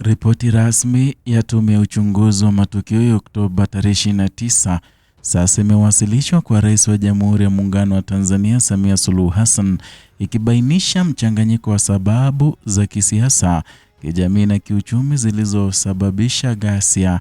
Ripoti rasmi ya tume ya uchunguzi wa matukio ya Oktoba 29 sasa imewasilishwa kwa Rais wa Jamhuri ya Muungano wa Tanzania Samia Suluhu Hassan, ikibainisha mchanganyiko wa sababu za kisiasa, kijamii na kiuchumi zilizosababisha ghasia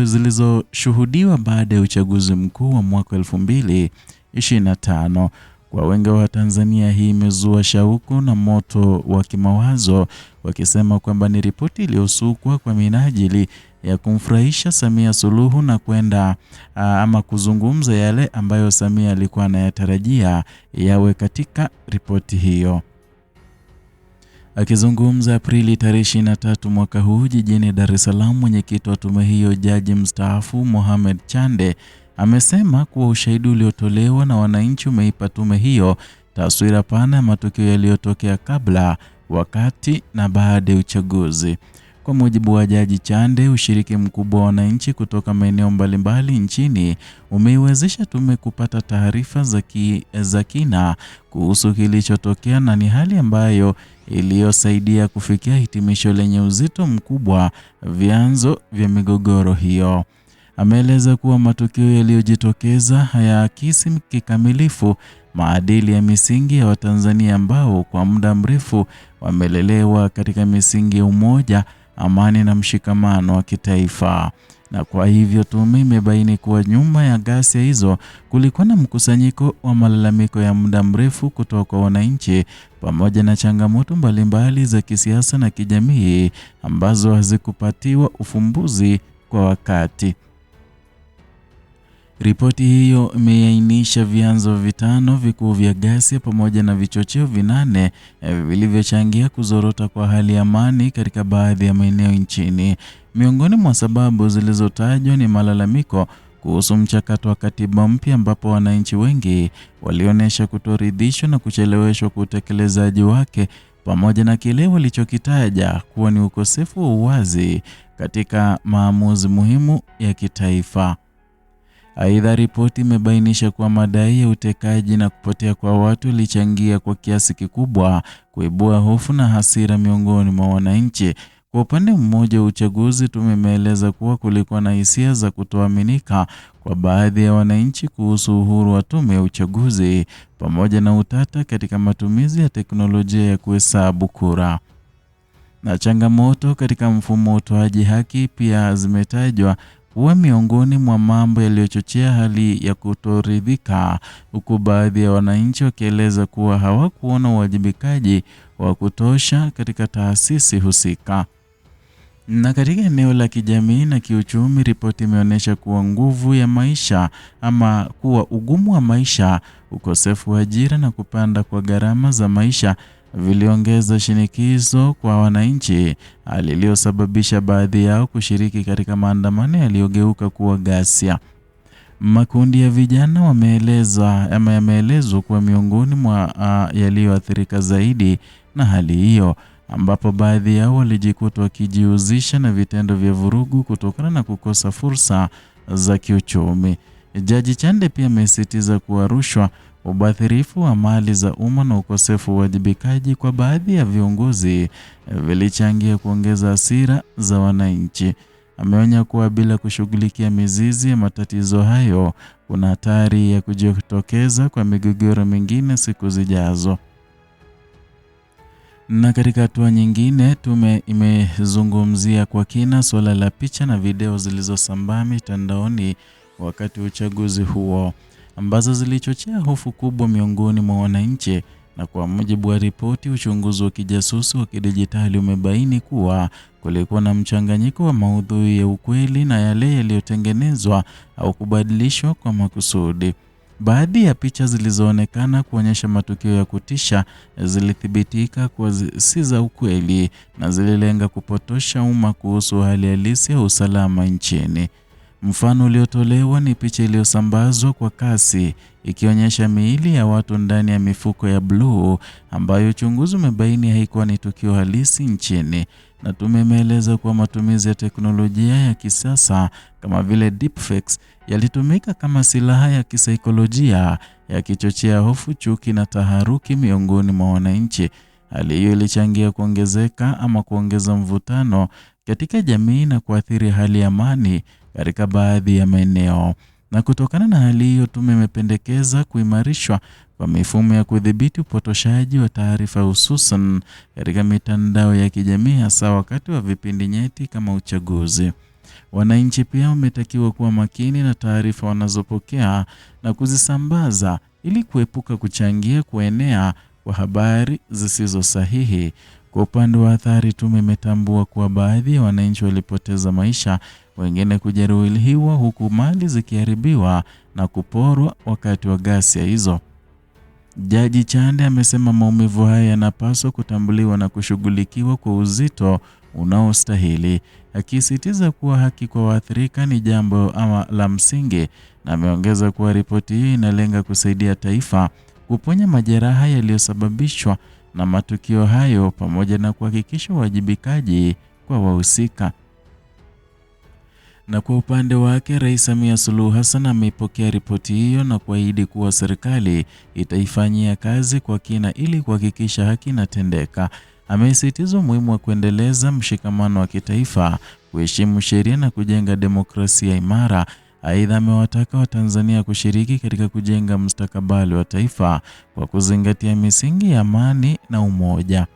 zilizoshuhudiwa baada ya uchaguzi mkuu wa mwaka 2025. Kwa wengi wa Tanzania, hii imezua shauku na moto wa kimawazo, wakisema kwamba ni ripoti iliyosukwa kwa minajili ya kumfurahisha Samia Suluhu na kwenda ama kuzungumza yale ambayo Samia alikuwa anayatarajia yawe katika ripoti hiyo. Akizungumza Aprili 23 mwaka huu jijini Dar es Salaam, mwenyekiti wa tume hiyo Jaji mstaafu Mohamed Chande amesema kuwa ushahidi uliotolewa na wananchi umeipa tume hiyo taswira pana ya matukio yaliyotokea kabla, wakati na baada ya uchaguzi. Kwa mujibu wa Jaji Chande, ushiriki mkubwa wa wananchi kutoka maeneo mbalimbali nchini umeiwezesha tume kupata taarifa za kina kuhusu kilichotokea, na ni hali ambayo iliyosaidia kufikia hitimisho lenye uzito mkubwa vyanzo vya migogoro hiyo. Ameeleza kuwa matukio yaliyojitokeza hayaakisi kikamilifu maadili ya misingi ya Watanzania ambao kwa muda mrefu wamelelewa katika misingi ya umoja, amani na mshikamano wa kitaifa. Na kwa hivyo tume imebaini kuwa nyuma ya ghasia hizo kulikuwa na mkusanyiko wa malalamiko ya muda mrefu kutoka kwa wananchi, pamoja na changamoto mbalimbali za kisiasa na kijamii ambazo hazikupatiwa ufumbuzi kwa wakati. Ripoti hiyo imeainisha vyanzo vitano vikuu vya ghasia pamoja na vichocheo vinane vilivyochangia kuzorota kwa hali ya amani katika baadhi ya maeneo nchini. Miongoni mwa sababu zilizotajwa ni malalamiko kuhusu mchakato wa katiba mpya, ambapo wananchi wengi walionyesha kutoridhishwa na kucheleweshwa kwa utekelezaji wake, pamoja na kile walichokitaja kuwa ni ukosefu wa uwazi katika maamuzi muhimu ya kitaifa. Aidha, ripoti imebainisha kuwa madai ya utekaji na kupotea kwa watu ilichangia kwa kiasi kikubwa kuibua hofu na hasira miongoni mwa wananchi. Kwa upande mmoja, uchaguzi tumeeleza kuwa kulikuwa na hisia za kutoaminika kwa baadhi ya wananchi kuhusu uhuru wa tume ya uchaguzi, pamoja na utata katika matumizi ya teknolojia ya kuhesabu kura. Na changamoto katika mfumo wa utoaji haki pia zimetajwa kuwa miongoni mwa mambo yaliyochochea hali ya kutoridhika, huku baadhi ya wananchi wakieleza kuwa hawakuona uwajibikaji wa kutosha katika taasisi husika. Na katika eneo la kijamii na kiuchumi, ripoti imeonyesha kuwa nguvu ya maisha ama kuwa ugumu wa maisha, ukosefu wa ajira na kupanda kwa gharama za maisha viliongeza shinikizo kwa wananchi, hali iliyosababisha baadhi yao kushiriki katika maandamano yaliyogeuka kuwa ghasia. Makundi ya vijana yameelezwa kuwa miongoni mwa yaliyoathirika zaidi na hali hiyo, ambapo baadhi yao walijikuta wakijihusisha na vitendo vya vurugu kutokana na kukosa fursa za kiuchumi. Jaji Chande pia amesisitiza kuwa rushwa, ubadhirifu wa mali za umma na ukosefu wa uwajibikaji kwa baadhi ya viongozi vilichangia kuongeza hasira za wananchi. Ameonya kuwa bila kushughulikia mizizi ya matatizo hayo, kuna hatari ya kujitokeza kwa migogoro mingine siku zijazo. Na katika hatua nyingine, tume imezungumzia kwa kina suala la picha na video zilizosambaa mitandaoni wakati wa uchaguzi huo, ambazo zilichochea hofu kubwa miongoni mwa wananchi. Na kwa mujibu wa ripoti, uchunguzi wa kijasusi wa kidijitali umebaini kuwa kulikuwa na mchanganyiko wa maudhui ya ukweli na yale yaliyotengenezwa au kubadilishwa kwa makusudi. Baadhi ya picha zilizoonekana kuonyesha matukio ya kutisha zilithibitika kuwa si za ukweli na zililenga kupotosha umma kuhusu hali halisi ya usalama nchini. Mfano uliotolewa ni picha iliyosambazwa kwa kasi ikionyesha miili ya watu ndani ya mifuko ya bluu, ambayo uchunguzi umebaini haikuwa ni tukio halisi nchini. Na tumeeleza kuwa matumizi ya teknolojia ya kisasa kama vile deepfakes yalitumika kama silaha ya kisaikolojia, yakichochea hofu, chuki na taharuki miongoni mwa wananchi. Hali hiyo ilichangia kuongeza mvutano katika jamii na kuathiri hali ya amani katika baadhi ya maeneo. Na kutokana na hali hiyo, tume imependekeza kuimarishwa kwa mifumo ya kudhibiti upotoshaji wa taarifa, hususan katika mitandao ya kijamii, hasa wakati wa vipindi nyeti kama uchaguzi. Wananchi pia wametakiwa kuwa makini na taarifa wanazopokea na kuzisambaza ili kuepuka kuchangia kuenea kwa habari zisizo sahihi. Kwa upande wa athari, tume imetambua kuwa baadhi ya wananchi walipoteza maisha, wengine kujeruhiwa, huku mali zikiharibiwa na kuporwa wakati wa ghasia hizo. Jaji Chande amesema maumivu haya yanapaswa kutambuliwa na kushughulikiwa kwa uzito unaostahili, akisisitiza kuwa haki kwa waathirika ni jambo la msingi, na ameongeza kuwa ripoti hii inalenga kusaidia taifa kuponya majeraha yaliyosababishwa na matukio hayo pamoja na kuhakikisha uwajibikaji kwa wahusika. Na kwa upande wake, Rais Samia Suluhu Hassan ameipokea ripoti hiyo na kuahidi kuwa serikali itaifanyia kazi kwa kina ili kuhakikisha haki inatendeka. Amesisitiza umuhimu wa kuendeleza mshikamano wa kitaifa, kuheshimu sheria na kujenga demokrasia imara. Aidha, amewataka Watanzania kushiriki katika kujenga mustakabali wa taifa kwa kuzingatia misingi ya amani na umoja.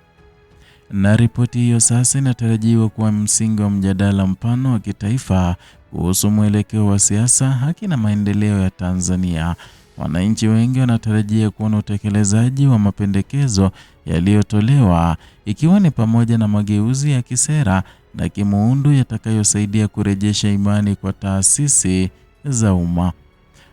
Na ripoti hiyo sasa inatarajiwa kuwa msingi wa mjadala mpana wa kitaifa kuhusu mwelekeo wa siasa, haki na maendeleo ya Tanzania. Wananchi wengi wanatarajia kuona utekelezaji wa mapendekezo yaliyotolewa, ikiwa ni pamoja na mageuzi ya kisera na kimuundo yatakayosaidia kurejesha imani kwa taasisi za umma.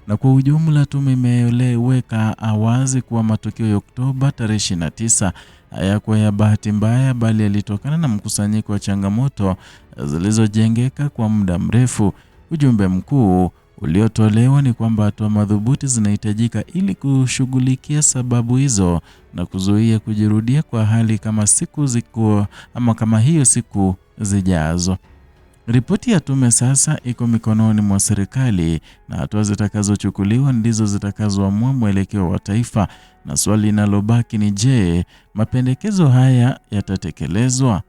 Na kwa ujumla, tume imeweka wazi kuwa matukio ya Oktoba tarehe 29 hayakuwa ya bahati mbaya, bali yalitokana na mkusanyiko wa changamoto zilizojengeka kwa muda mrefu. Ujumbe mkuu uliotolewa ni kwamba hatua madhubuti zinahitajika ili kushughulikia sababu hizo na kuzuia kujirudia kwa hali kama hiyo siku zijazo. Ripoti ya tume sasa iko mikononi mwa serikali, na hatua zitakazochukuliwa ndizo zitakazoamua mwelekeo wa taifa. Na swali linalobaki ni je, mapendekezo haya yatatekelezwa?